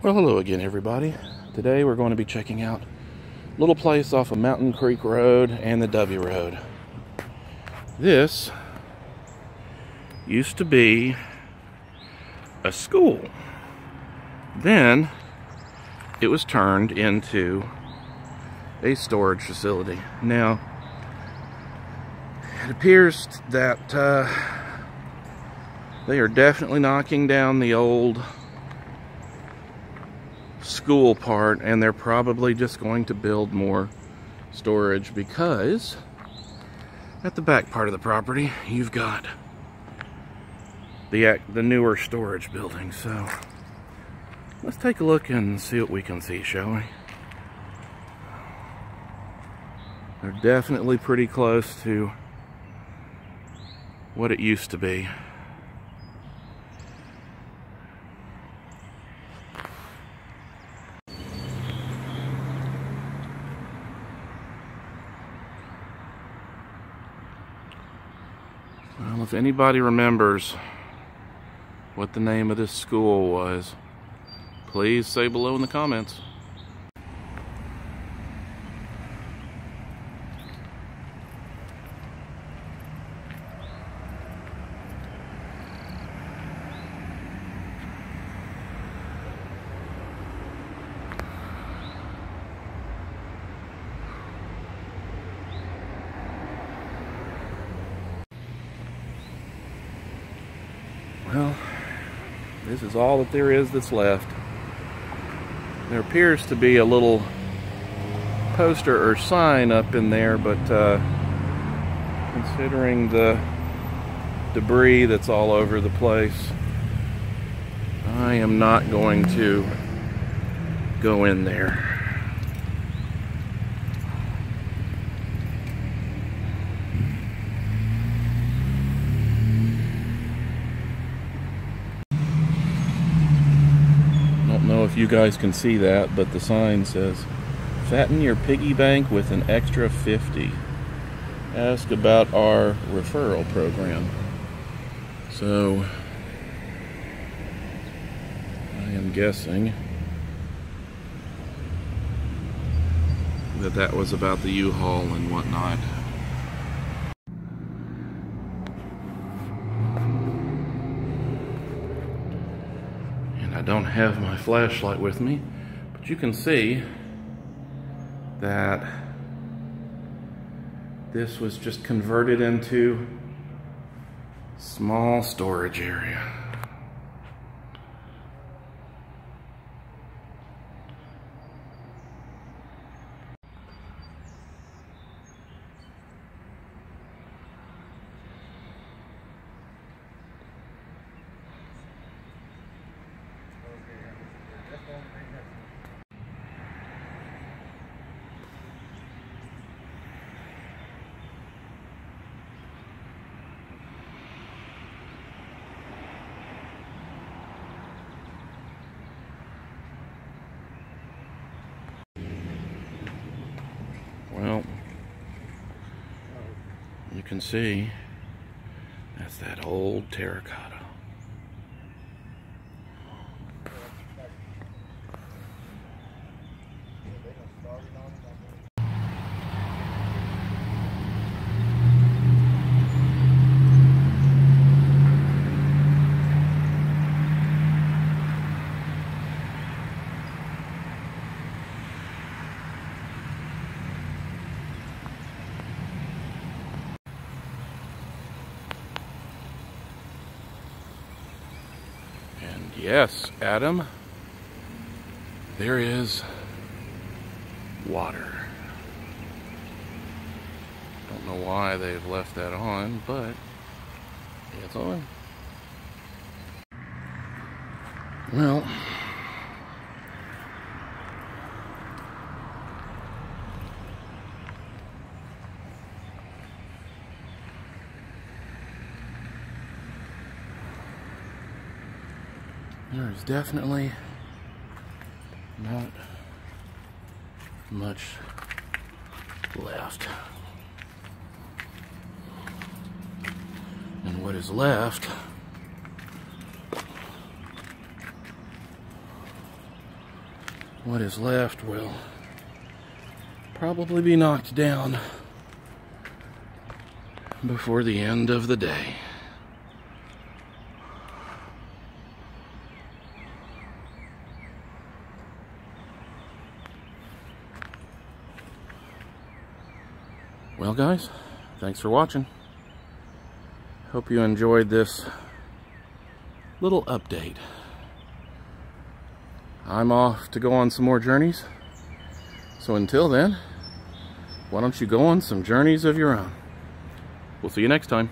Well, hello again, everybody. Today we're going to be checking out a little place off of Mountain Creek Road and the W Road. This used to be a school. Then it was turned into a storage facility. Now, it appears that they are definitely knocking down the old school part, and they're probably just going to build more storage, because at the back part of the property you've got the newer storage building. So let's take a look and see what we can see, shall we? They're definitely pretty close to what it used to be. Well, if anybody remembers what the name of this school was, please say below in the comments. Well, this is all that there is that's left. There appears to be a little poster or sign up in there, but considering the debris that's all over the place, I am not going to go in there. I don't know if you guys can see that, but the sign says, "Fatten your piggy bank with an extra 50. Ask about our referral program." So I am guessing that that was about the U-Haul and whatnot. I don't have my flashlight with me, but you can see that this was just converted into a small storage area. Well, you can see that's that old terracotta. Yes, Adam, there is water. Don't know why they've left that on, but it's on. Well, there is definitely not much left. And what is left what is left will probably be knocked down before the end of the day. Well guys, thanks for watching. Hope you enjoyed this little update. I'm off to go on some more journeys. So until then, why don't you go on some journeys of your own? We'll see you next time.